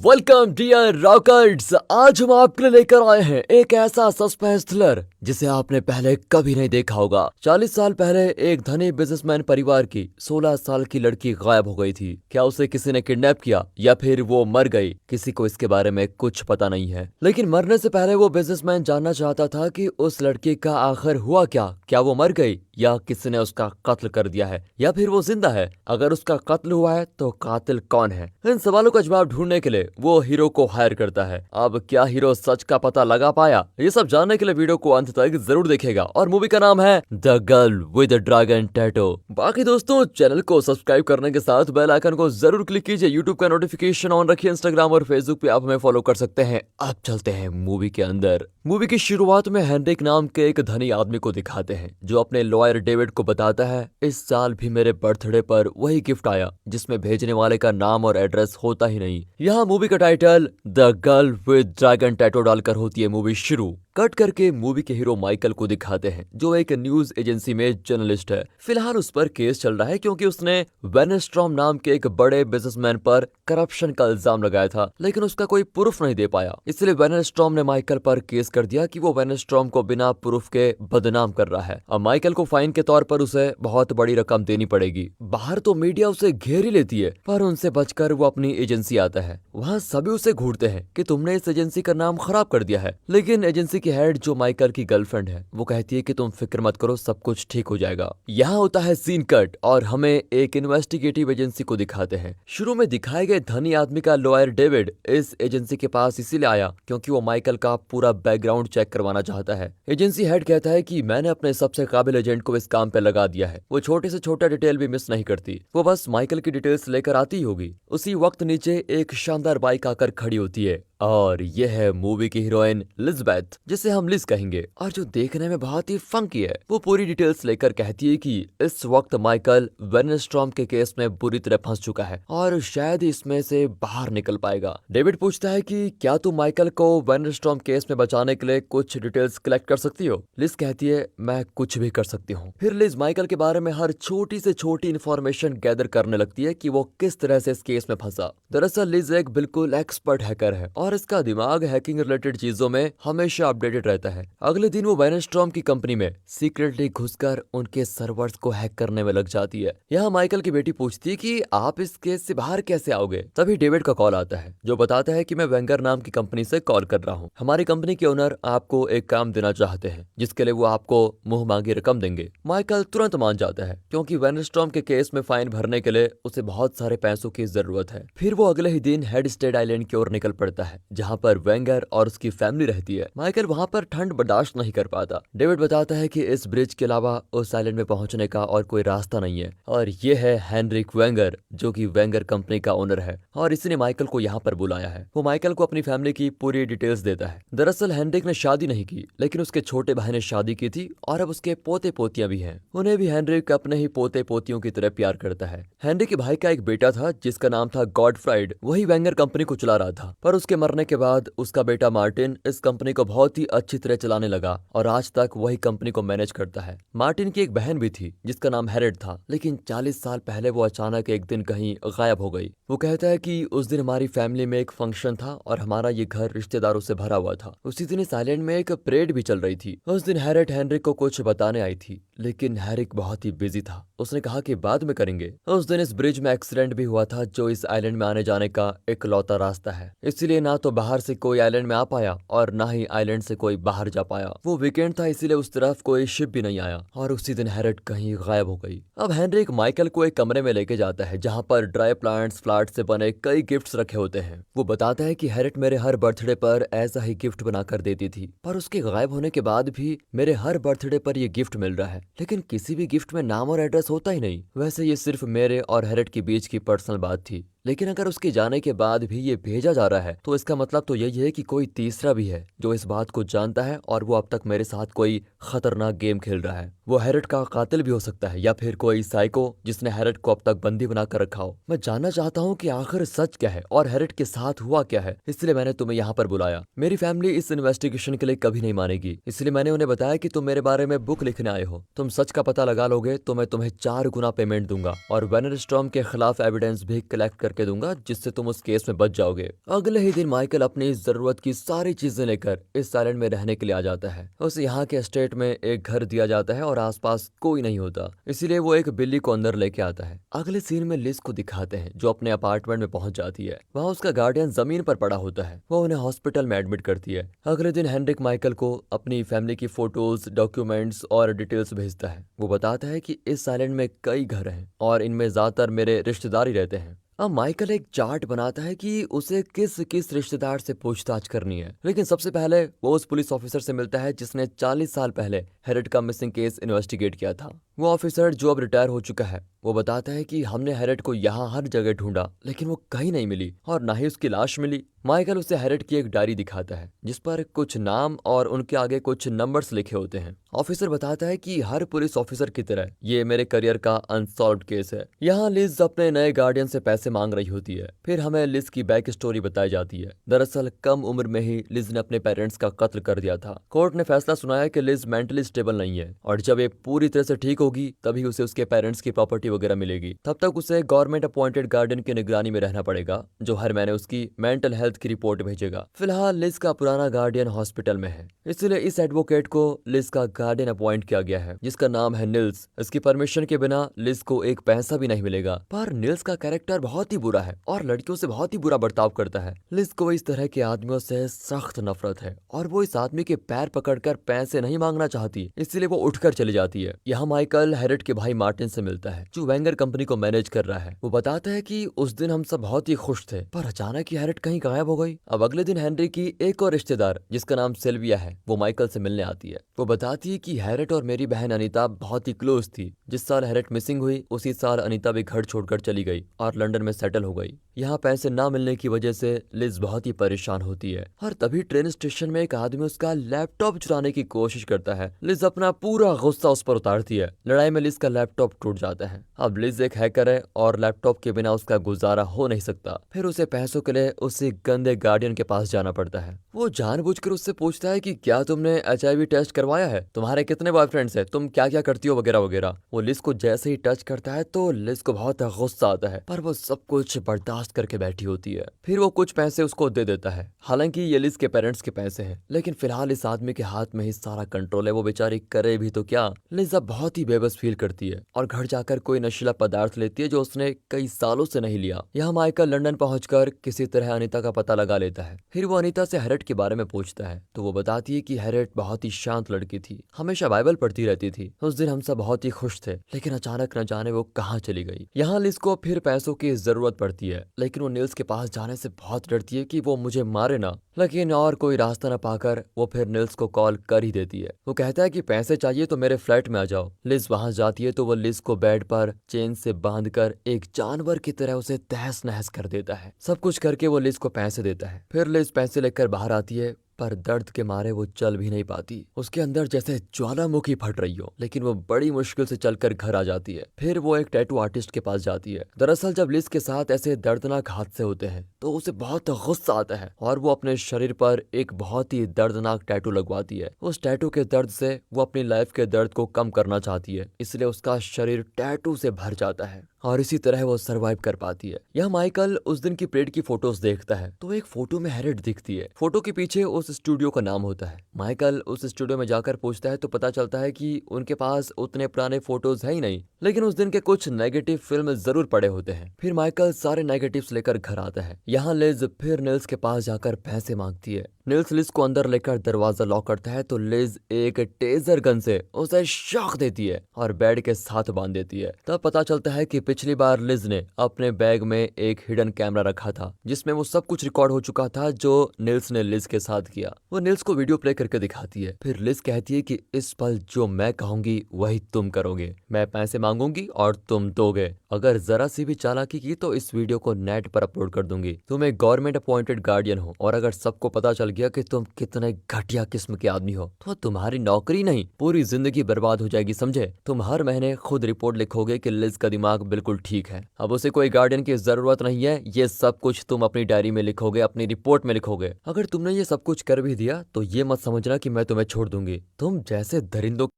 Welcome dear rockers. आज हम आपके लिए लेकर आए हैं एक ऐसा सस्पेंस थ्रिलर जिसे आपने पहले कभी नहीं देखा होगा। 40 साल पहले एक धनी बिजनेसमैन परिवार की 16 साल की लड़की गायब हो गई थी। क्या उसे किसी ने किडनैप किया या फिर वो मर गई, किसी को इसके बारे में कुछ पता नहीं है। लेकिन मरने से पहले वो बिजनेसमैन जानना चाहता था कि उस लड़की का आखिर हुआ क्या वो मर गई या किसी ने उसका कत्ल कर दिया है या फिर वो जिंदा है। अगर उसका कत्ल हुआ है तो कातिल कौन है? इन सवालों का जवाब ढूंढने के लिए वो हीरो को हायर करता है। अब क्या हीरो सच का पता लगा पाया? ये सब जानने के लिए वीडियो को अंत तक जरूर देखेगा। और मूवी का नाम है the girl with dragon tattoo. बाकी दोस्तों, चैनल को सब्सक्राइब करने के साथ बेल आइकन को जरूर क्लिक कीजिए। यूट्यूब का नोटिफिकेशन ऑन रखिए। इंस्टाग्राम और फेसबुक पे आप हमें फॉलो कर सकते हैं। अब चलते हैं मूवी के अंदर। मूवी की शुरुआत में हेनरिक नाम के एक धनी आदमी को दिखाते हैं जो अपने लॉयर डेविड को बताता है, इस साल भी मेरे बर्थडे पर वही गिफ्ट आया जिसमें भेजने वाले का नाम और एड्रेस होता ही नहीं। यहाँ मूवी का title the girl with dragon tattoo डालकर होती है मूवी शुरू। कट करके मूवी के हीरो माइकल को दिखाते हैं जो एक न्यूज एजेंसी में जर्नलिस्ट है। फिलहाल उस पर केस चल रहा है क्योंकि उसने वेनेस्ट्रॉम नाम के एक बड़े बिजनेसमैन पर करप्शन का इल्जाम लगाया था, लेकिन उसका कोई प्रूफ नहीं दे पाया। इसलिए वेनेस्ट्रॉम ने माइकल पर केस कर दिया कि वो वेनेस्ट्रॉम को बिना प्रूफ के बदनाम कर रहा है। अब माइकल को फाइन के तौर पर उसे बहुत बड़ी रकम देनी पड़ेगी। बाहर तो मीडिया उसे घेर ही लेती है, पर उनसे बचकर वो अपनी एजेंसी आता है। वहाँ सभी उसे घूरते हैं कि तुमने इस एजेंसी का नाम खराब कर दिया है। लेकिन एजेंसी की हेड जो माइकल की गर्लफ्रेंड है वो कहती है कि तुम फिक्र मत करो, सब कुछ ठीक हो जाएगा। यहाँ होता है सीन कट और हमें एक इन्वेस्टिगेटिव एजेंसी को दिखाते हैं। शुरू में दिखाए गए धनी आदमी का लॉयर डेविड इस एजेंसी के पास इसीलिए आया क्योंकि वो माइकल का पूरा बैकग्राउंड चेक करवाना चाहता है। एजेंसी हेड कहता है कि मैंने अपने सबसे काबिल एजेंट को इस काम पे लगा दिया है। वो छोटे से छोटा डिटेल भी मिस नहीं करती, वो बस माइकल की डिटेल्स लेकर आती ही होगी। उसी वक्त नीचे एक शानदार बाइक आकर खड़ी होती है और यह है मूवी की हीरोइन लिज़बेथ, जिसे हम लिज कहेंगे और जो देखने में बहुत ही फंकी है। वो पूरी डिटेल्स लेकर कहती है कि इस वक्त माइकल वेनेस्ट्रॉम के केस में बुरी तरह फंस चुका है और शायद इसमें से बाहर निकल पाएगा। डेविड पूछता है कि क्या तुम माइकल को वेनेस्ट्रॉम केस में बचाने के लिए कुछ डिटेल्स कलेक्ट कर सकती हो? लिज कहती है मैं कुछ भी कर सकती हूँ। फिर लिज माइकल के बारे में हर छोटी से छोटी इन्फॉर्मेशन गैदर करने लगती है कि वो किस तरह से इस केस में फंसा। दरअसल लिज एक बिल्कुल एक्सपर्ट हैकर है और इसका दिमाग हैकिंग रिलेटेड चीजों में हमेशा अपडेटेड रहता है। अगले दिन वो वेनेस्ट्रॉम की कंपनी में सीक्रेटली घुसकर उनके सर्वर्स को हैक करने में लग जाती है। यहाँ माइकल की बेटी पूछती है कि आप इस केस से बाहर कैसे आओगे? तभी डेविड का कॉल आता है जो बताता है कि मैं वेंगर नाम की कंपनी से कॉल कर रहा हूँ। हमारी कंपनी के ओनर आपको एक काम देना चाहते हैं जिसके लिए वो आपको मुंह मांगी रकम देंगे। माइकल तुरंत मान जाता है क्योंकि वेनेस्ट्रॉम के केस में फाइन भरने के लिए उसे बहुत सारे पैसों की जरूरत है। फिर वो अगले ही दिन हेडस्टेड आइलैंड की ओर निकल पड़ता है जहाँ पर वेंगर और उसकी फैमिली रहती है। माइकल वहाँ पर ठंड बर्दाश्त नहीं कर पाता। डेविड बताता है कि इस ब्रिज के अलावा उस आइलैंड में पहुंचने का और कोई रास्ता नहीं है और ये है हेनरिक वेंगर जो कि वेंगर कंपनी का ओनर है और इसी ने माइकल को यहाँ पर बुलाया है। वो माइकल को अपनी फैमिली की पूरी डिटेल्स देता है। दरअसल हेनरिक ने शादी नहीं की, लेकिन उसके छोटे भाई ने शादी की थी और अब उसके पोते पोतियां भी हैं। उन्हें भी हेनरिक अपने ही पोते पोतियों की तरह प्यार करता है। हेनरिक के भाई का एक बेटा था जिसका नाम था गॉडफ्राइड। वही वेंगर कंपनी को चला रहा था, पर उसके मरने के बाद उसका बेटा मार्टिन इस कंपनी को बहुत ही अच्छी तरह चलाने लगा और आज तक वही कंपनी को मैनेज करता है। मार्टिन की एक बहन भी थी जिसका नाम हैरेट था, लेकिन 40 साल पहले वो अचानक एक दिन कहीं गायब हो गई। वो कहता है कि उस दिन हमारी फैमिली में एक फंक्शन था और हमारा ये घर रिश्तेदारों से भरा हुआ था। उसी दिन इस आइलैंड में एक परेड भी चल रही थी। उस दिन हैरेट हेनरिक को कुछ बताने आई थी, लेकिन हैरिक बहुत ही बिजी था। उसने कहा कि बाद में करेंगे। उस दिन इस ब्रिज में एक्सीडेंट भी हुआ था जो इस आइलैंड में आने जाने का इकलौता रास्ता है, इसलिए ना तो बाहर से कोई आइलैंड में आ पाया और ना ही आइलैंड से कोई बाहर जा पाया। वो वीकेंड था इसीलिए उस तरफ कोई शिप भी नहीं आया और उसी दिन हैरेट कहीं गायब हो गई। अब हेनरिक माइकल को एक कमरे में लेके जाता है जहाँ पर ड्राई प्लांट्स फ्लावर्स से बने कई गिफ्ट्स रखे होते हैं। वो बताता है कि हैरेट मेरे हर बर्थडे पर ऐसा ही गिफ्ट बनाकर देती थी, पर उसके गायब होने के बाद भी मेरे हर बर्थडे पर ये गिफ्ट मिल रहा है, लेकिन किसी भी गिफ्ट में नाम और एड्रेस होता ही नहीं। वैसे ये सिर्फ मेरे और हैरेट के बीच की पर्सनल बात थी, लेकिन अगर उसके जाने के बाद भी ये भेजा जा रहा है तो इसका मतलब तो यही है कि कोई तीसरा भी है जो इस बात को जानता है और वो अब तक मेरे साथ कोई खतरनाक गेम खेल रहा है। वो हैरेट का कातिल भी हो सकता है या फिर कोई साइको जिसने हैरेट को अब तक बंदी बनाकर रखा हो। मैं जानना चाहता हूँ कि आखिर सच क्या है और हैरेट के साथ हुआ क्या है, इसलिए मैंने तुम्हें यहाँ पर बुलाया। मेरी फैमिली इस इन्वेस्टिगेशन के लिए कभी नहीं मानेगी, इसलिए मैंने उन्हें बताया कि तुम मेरे बारे में बुक लिखने आए हो। तुम सच का पता लगा लोगे तो मैं तुम्हें 4 गुना पेमेंट दूंगा और वेनेस्ट्रॉम के खिलाफ एविडेंस भी कलेक्ट करके के दूंगा जिससे तुम उस केस में बच जाओगे। अगले ही दिन माइकल अपनी जरूरत की सारी चीजें लेकर इस आइलैंड में रहने के लिए आ जाता है। उसे यहाँ के एस्टेट में एक घर दिया जाता है और आसपास कोई नहीं होता, इसीलिए वो एक बिल्ली को अंदर लेके आता है। अगले सीन में लिज को दिखाते हैं जो अपने अपार्टमेंट में पहुंच जाती है। वहाँ उसका गार्डियन जमीन पर पड़ा होता है। वो उन्हें हॉस्पिटल में एडमिट करती है। अगले दिन हेनरिक माइकल को अपनी फैमिली की फोटोज, डॉक्यूमेंट्स और डिटेल्स भेजता है। वो बताता है कि इस आइलैंड में कई घर हैं और इनमें ज्यादातर मेरे रिश्तेदार ही रहते हैं। अब माइकल एक चार्ट बनाता है कि उसे किस किस रिश्तेदार से पूछताछ करनी है, लेकिन सबसे पहले वो उस पुलिस ऑफिसर से मिलता है जिसने 40 साल पहले हैरेट का मिसिंग केस इन्वेस्टिगेट किया था। वो ऑफिसर जो अब रिटायर हो चुका है, वो बताता है कि हमने हैरेट को यहाँ हर जगह ढूंढा लेकिन वो कहीं नहीं मिली और ना ही उसकी लाश मिली। माइकल उसे हैरेट की एक डायरी दिखाता है जिस पर कुछ नाम और उनके आगे कुछ नंबर्स लिखे होते हैं। ऑफिसर बताता है कि हर पुलिस ऑफिसर की तरह ये मेरे करियर का अनसॉल्व्ड केस है। यहाँ लिज अपने नए गार्डियन से पैसे मांग रही होती है। फिर हमें लिज की बैक स्टोरी बताई जाती है। दरअसल कम उम्र में ही लिज ने अपने पेरेंट्स का कत्ल कर दिया था। कोर्ट ने फैसला सुनाया कि लिज मेंटली स्टेबल नहीं है और जब ये पूरी तरह से ठीक होगी तभी उसे उसके पेरेंट्स की प्रॉपर्टी वगैरह मिलेगी। तब तक उसे गवर्नमेंट अपॉइंटेड गार्डियन की निगरानी में रहना पड़ेगा जो हर महीने उसकी मेंटल हेल्थ की रिपोर्ट भेजेगा। फिलहाल लिज का पुराना गार्डियन हॉस्पिटल में है, इसलिए इस एडवोकेट को लिज का गार्डियन अपॉइंट किया गया है जिसका नाम है निल्स। इसकी परमिशन के बिना लिज को एक पैसा भी नहीं मिलेगा। पर निल्स का कैरेक्टर बहुत ही बुरा है और लड़कियों से बहुत ही बुरा बर्ताव करता है। लिज को इस तरह के आदमियों से सख्त नफरत है और वो इस आदमी के पैर पकड़कर पैसे नहीं मांगना चाहती, इसलिए वो उठकर चली जाती है। यहाँ माइकल हैरेट के भाई मार्टिन से मिलता है जो वेंगर कंपनी को मैनेज कर रहा है। वो बताता है कि उस दिन हम सब बहुत ही खुश थे पर अचानक ही हैरेट कहीं गायब हो गई। अब अगले दिन हेनरी की एक और रिश्तेदार जिसका नाम सिल्विया है वो माइकल से मिलने आती है। वो बताती है कि हैरेट और मेरी बहन अनीता बहुत ही क्लोज थी। जिस साल हैरेट मिसिंग हुई उसी साल अनीता भी घर छोड़कर चली गई और लंदन में सेटल हो गई। यहाँ पैसे ना मिलने की वजह से लिज बहुत ही परेशान होती है और तभी ट्रेन स्टेशन में एक आदमी उसका लैपटॉप चुराने की कोशिश करता है। लिज अपना पूरा गुस्सा उस पर उतारती है। लड़ाई में लिज का लैपटॉप टूट जाता है। अब लिज एक हैकर है और लैपटॉप के बिना उसका गुजारा हो नहीं सकता। फिर उसे पैसों के लिए उसी गंदे गार्डियन के पास जाना पड़ता है। वो जानबूझकर उससे पूछता है कि क्या तुमने HIV टेस्ट करवाया है, तुम्हारे कितने बॉयफ्रेंड्स हैं, तुम क्या क्या करती हो वगैरह वगैरह। वो लिज को जैसे ही टच करता है तो लिज को बहुत गुस्सा आता है पर वो सब कुछ बर्दाश्त करके बैठी होती है। फिर वो कुछ पैसे उसको दे देता है। हालांकि ये लिज के पेरेंट्स के पैसे हैं, लेकिन फिलहाल इस आदमी के हाथ में ही सारा कंट्रोल है। वो बेचारी करे भी तो क्या। लिज अब बहुत ही बेबस फील करती है और घर जाकर कोई नशीला पदार्थ लेती है जो उसने कई सालों से नहीं लिया। यहाँ माइकल लंदन पहुंचकर किसी तरह अनीता का पता लगा लेता है। फिर वो अनीता से हैरेट के बारे में पूछता है तो वो बताती है कि हैरेट बहुत ही शांत लड़की थी, हमेशा बाइबल पढ़ती रहती थी। उस दिन हम सब बहुत ही खुश थे लेकिन अचानक न जाने वो कहाँ चली गई। यहाँ लिज को फिर पैसों की जरूरत पड़ती है लेकिन वो निल्स के पास जाने से बहुत डरती है कि वो मुझे मारे ना। लेकिन और कोई रास्ता न पाकर वो फिर निल्स को कॉल कर ही देती है। वो कहता है कि पैसे चाहिए तो मेरे फ्लैट में आ जाओ। लिज वहां जाती है तो वो लिज को बेड पर चेन से बांधकर एक जानवर की तरह उसे तहस नहस कर देता है। सब कुछ करके वो लिज को पैसे देता है। फिर लिज पैसे लेकर बाहर आती है पर दर्द के मारे वो चल भी नहीं पाती। उसके अंदर जैसे ज्वालामुखी फट रही हो, लेकिन वो बड़ी मुश्किल से चलकर घर आ जाती है। फिर वो एक टैटू आर्टिस्ट के पास जाती है। दरअसल जब लिज के साथ ऐसे दर्दनाक हादसे होते हैं तो उसे बहुत गुस्सा आता है और वो अपने शरीर पर एक बहुत ही दर्दनाक टैटू लगवाती है। उस टैटू के दर्द से वो अपनी लाइफ के दर्द को कम करना चाहती है, इसलिए उसका शरीर टैटू से भर जाता है और इसी तरह वो सरवाइव कर पाती है। यह माइकल उस दिन की परेड की फोटोज देखता है तो एक फोटो में हैरेट दिखती है। फोटो के पीछे उस स्टूडियो का नाम होता है। माइकल उस स्टूडियो में जाकर पूछता है तो पता चलता है कि उनके पास उतने पुराने फोटोज है ही नहीं, लेकिन उस दिन के कुछ नेगेटिव फिल्म जरूर पड़े होते हैं। फिर माइकल सारे नेगेटिव्स लेकर घर आता है। यहाँ लिज फिर निल्स के पास जाकर पैसे मांगती है। निल्स लिज को अंदर लेकर दरवाजा लॉक करता है तो लिज एक टेजर गन से उसे शॉक देती है और बेड के साथ बांध देती है। तब पता चलता है कि पिछली बार लिज ने अपने बैग में एक हिडन कैमरा रखा था जिसमें वो सब कुछ रिकॉर्ड हो चुका था जो निल्स ने लिज के साथ किया। वो निल्स को वीडियो प्ले करके दिखाती है। फिर लिज कहती है कि इस पल जो मैं कहूंगी वही तुम करोगे, मैं पैसे मांगूंगी और तुम दोगे। अगर जरा सी भी चालाकी की तो इस वीडियो को नेट पर अपलोड कर दूंगी। तुम एक गवर्नमेंट अपॉइंटेड गार्डियन हो और अगर सबको पता चल गया कि तुम कितने घटिया किस्म के आदमी हो तो तुम्हारी नौकरी नहीं पूरी जिंदगी बर्बाद हो जाएगी, समझे। तुम हर महीने खुद रिपोर्ट लिखोगे कि लिज का दिमाग बिल्कुल ठीक है, अब उसे कोई गार्डियन की जरूरत नहीं है। ये सब कुछ तुम अपनी डायरी में लिखोगे, अपनी रिपोर्ट में लिखोगे। अगर तुमने ये सब कुछ कर भी दिया तो ये मत समझना कि मैं तुम्हें छोड़ दूंगी। तुम जैसे दरिंदों